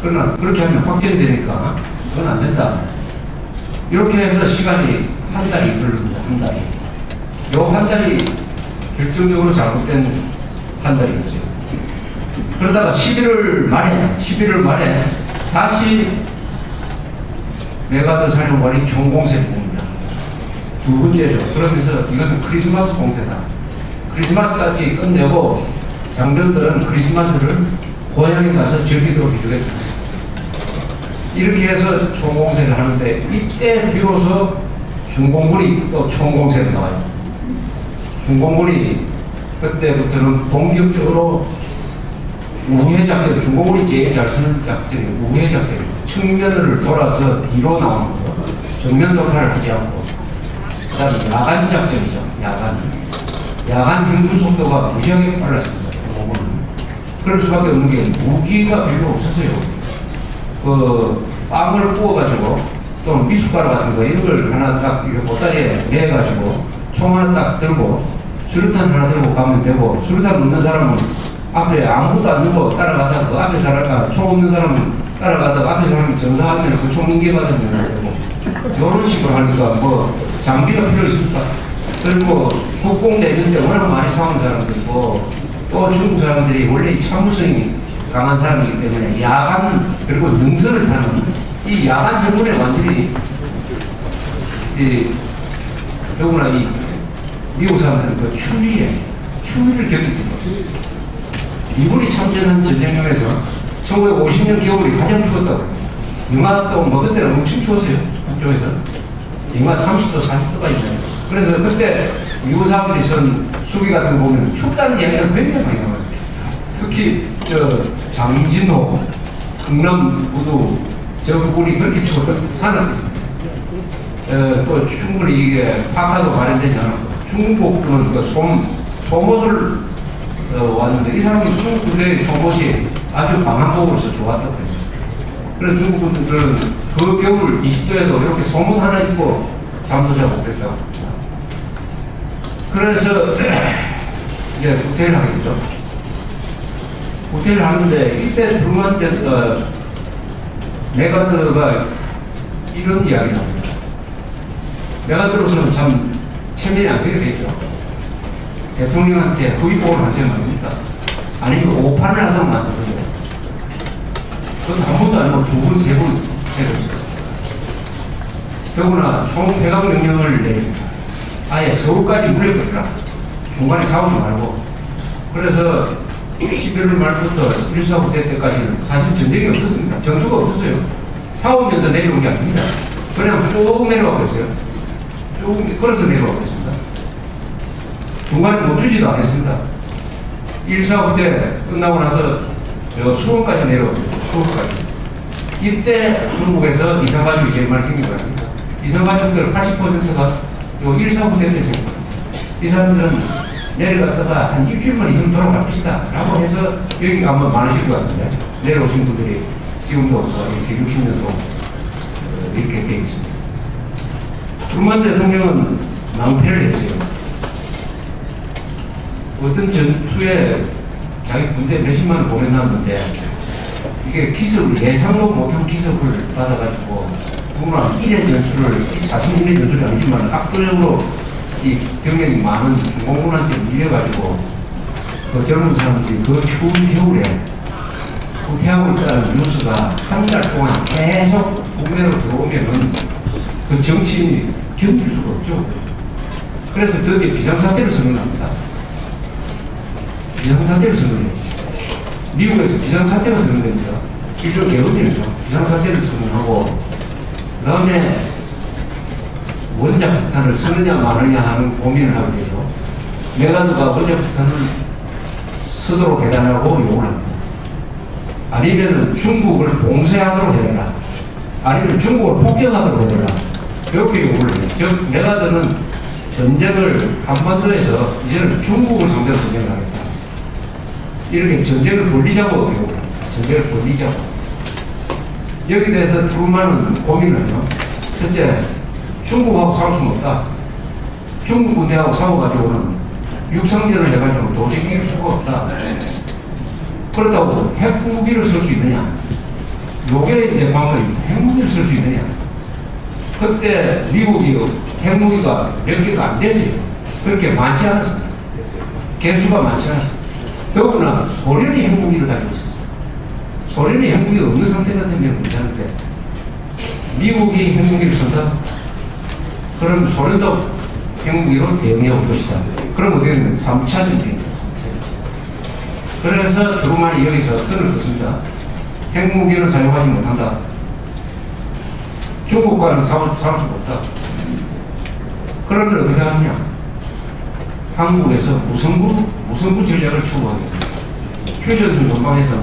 그러나 그렇게 하면 확정되니까 그건 안 된다. 이렇게 해서 시간이 한 달이 걸립니다. 한 달이. 요 한 달이 결정적으로 잘못된 한 달이었어요. 그러다가 11월 말에 다시 메가더 사령관이 총공세를 냅니다. 두 번째죠. 그러면서 이것은 크리스마스 공세다. 크리스마스까지 끝내고 장병들은 크리스마스를 고향에 가서 즐기도록 해주겠다. 이렇게 해서 총공세를 하는데 이때 비로소 중공군이 또 총공세를 나와요. 중공군이 그때부터는 본격적으로 우회작전, 중공군이 제일 잘 쓰는 작전이 우회작전입니다. 측면을 돌아서 뒤로 나오는 거, 정면 돌파를 하지 않고, 그 다음에 야간 작전이죠. 야간 행군 속도가 무지하게 빨랐습니다. 중공군은. 그럴 수밖에 없는 게 무기가 별로 없었어요. 빵을 구워가지고, 또는 미숫가루 같은 거, 이런 걸 하나 딱 이렇게 보따리에 내가지고, 총 하나 딱 들고, 수류탄 하나 들고 가면 되고, 수류탄 없는 사람은 앞에 아무것도 안 넣고 따라가다가 그 앞에 사람, 총 없는 사람은 따라가다가 앞에 사람이 정상하면 그 총 인계받으면 되고, 이런 식으로 하니까 뭐, 장비가 필요 있을까? 그리고 국공대전 때 워낙 많이 싸운 사람도 있고, 또 중국 사람들이 원래 이 참을성이 강한 사람이기 때문에 야간, 그리고 능선을 타는 이 야간 정문에 완전히, 더구나 이 미국 사람들은 그 추위를 겪었습니다. 미군이 참전한 전쟁용에서 1950년 겨울이 가장 추웠다고. 영하도 뭐 그때는 엄청 추웠어요. 한쪽에서. 영하 30도, 40도가 있잖아요. 그래서 그때 미국 사람들이 쓴 수기 같은 거 보면 춥다는 이야기가 굉장히 많이 나와요. 특히 장진호, 흥남 부두 저 부분이 그렇게 추웠던 산을 또 충분히 이게 파카도 발현되지 않았고 중국은 그 소못을 왔는데 이 사람이 중국 군대의 소못이 아주 강한 법으로서 좋았다고 해요. 그래서 중국 분들은 그 겨울 20도에도 이렇게 소못 하나 입고 잠도 자고 그랬다고. 그래서 이제 구태를 하겠죠. 구태를 하는데 이때 트루먼 때 메가더가 이런 이야기를 합니다. 메가더로서는 참 체면이 안 쓰게 되죠. 대통령한테 후위복을 한 셈 아닙니까? 아니면 오판을 하던 만들어요. 그건 한 번도 아니고 두 번, 세 번 해보셨어요. 더구나 총폐각 명령을 내립니다. 아예 서울까지 물려버리라. 중간에 싸우지 말고. 그래서 11월 말부터 1.4 때 때까지는 사실 전쟁이 없었습니다. 전투가 없었어요. 싸우면서 내려온 게 아닙니다. 그냥 쭉 내려와 버렸어요. 쭉 걸어서 내려와 버렸습니다. 중간에 멈추지도 않았습니다. 1.4 때 끝나고 나서 수원까지 내려왔어요. 수원까지. 이때 중국에서 이산가족이 제일 많이 생긴 것 같습니다. 이산가족들 80%가 요 1.4 때문에 생긴 겁니다. 이 사람들은 내려갔다가 한 일주일만 있으면 돌아갑시다 라고 해서 여기 가면 많으실 것 같은데 내려오신 분들이 지금도 이렇게 60년도 이렇게 되어 있습니다. 트루먼 대통령은 낭패를 했어요. 어떤 전투에 자기 군대 몇십만 원 보내놨는데 이게 기습을 예상도 못한 기습을 받아가지고 물론 1회 전술을 자신 1회 전술이 아니지만 압도적으로 이 병력이 많은 중공군한테 밀려가지고 그 젊은 사람들이 그 추운 겨울에 후퇴하고 있다는 뉴스가 한 달 동안 계속 국내로 들어오면은 그 정치인이 견딜 수가 없죠. 그래서 드디어 비상사태를 선언합니다. 비상사태를 선언해요. 미국에서 비상사태가 선언됩니다. 일종 개헌이죠. 비상사태를 선언하고 그 다음에 원자 폭탄을 쓰느냐 마느냐 하는 고민을 하게 되죠. 메가더가 원자 폭탄을 쓰도록 해달라고 요구를 합니다. 아니면 중국을 봉쇄하도록 해달라. 아니면 중국을 폭격하도록 해달라. 이렇게 요구를 해요. 즉 메가더는 전쟁을 한반도에서 이제는 중국을 상대로 전쟁을 하겠다. 이렇게 전쟁을 벌리자고 요구를 합니다. 전쟁을 벌리자고. 여기에 대해서 트루먼은 고민을 하죠. 첫째, 중국하고 싸울 수는 없다. 중국 군대하고 싸워가지고는 육상전을 해가지고 도저히 이길 수가 없다. 그렇다고 핵무기를 쓸 수 있느냐? 요게 이제 관건입니다. 핵무기를 쓸 수 있느냐. 그때 미국이 핵무기가 몇 개가 안 됐어요. 그렇게 많지 않았습니다. 개수가 많지 않았습니다. 더구나 소련이 핵무기를 가지고 있었어요. 소련이 핵무기가 없는 상태가 되면 괜찮은데 미국이 핵무기를 쓴다? 그럼 소련도 핵무기로 대응해 올 것이다. 그럼 어떻게 되면 3차 전쟁입니다. 그래서 트루만이 여기서 선을 긋습니다. 핵무기를 사용하지 못한다. 중국과는 싸울 수가 없다. 그러면 어떻게 하느냐? 한국에서 무선부 전략을 추구하겠다. 휴전선 전방에서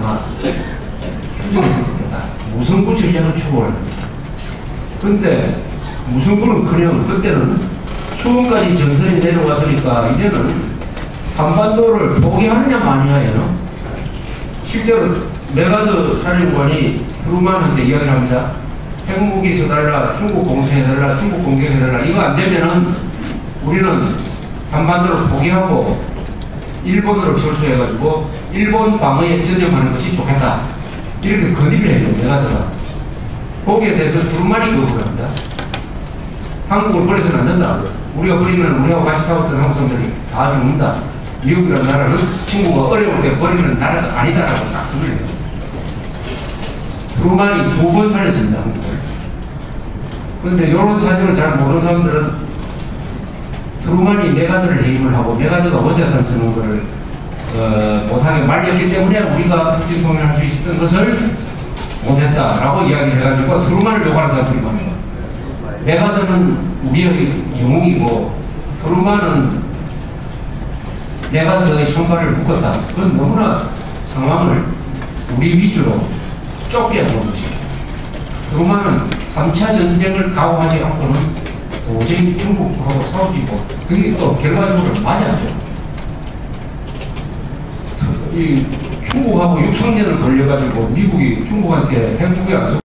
휴전에서 그렇다. 무선부 전략을 추구하는 겁니다. 근데 무선부는 그냥 그때는 수원까지 전선이 내려왔으니까 이제는 한반도를 포기하느냐 마느냐예요. 실제로 메가드 사령관이 트루만한테 이야기를 합니다. 핵무기 써달라, 중국 공세해달라, 중국 공격해달라. 이거 안 되면은 우리는 한반도를 포기하고 일본으로 철수해가지고 일본 방어에 전념하는 것이 좋겠다. 이렇게 건의를 해요, 메가드가. 거기에 대해서 트루만이 거부를 합니다. 한국을 버려서는 안 된다. 우리가 버리면 우리하고 같이 싸웠던 한국 사람들이 다 죽는다. 미국이라는 나라는 친구가 어려울 때 버리는 나라가 아니다라고 딱 소리를 해요. 트루만이 2번 살렸습니다, 한국을. 그런데 이런 사정을 잘 모르는 사람들은 트루만이 메가드를 해임을 하고 메가드가 원자탄 쓰는 것을 못하게 말렸기 때문에 우리가 북진 통일할 수 있었던 것을 못했다라고 이야기를 해가지고 트루만을 욕하는 사람들이 많아요. 메가드는 우리의 영웅이고 트루만은 메가드의 손발을 묶었다. 그건 너무나 상황을 우리 위주로 좁게 하는 것입니다. 트루만은 3차 전쟁을 각오하지 않고는 도저히 중국하고 싸우지고 그게 또 결과적으로 맞았죠. 이 중국하고 육성년을 걸려가지고 미국이 중국한테 핵무기 안 쓰고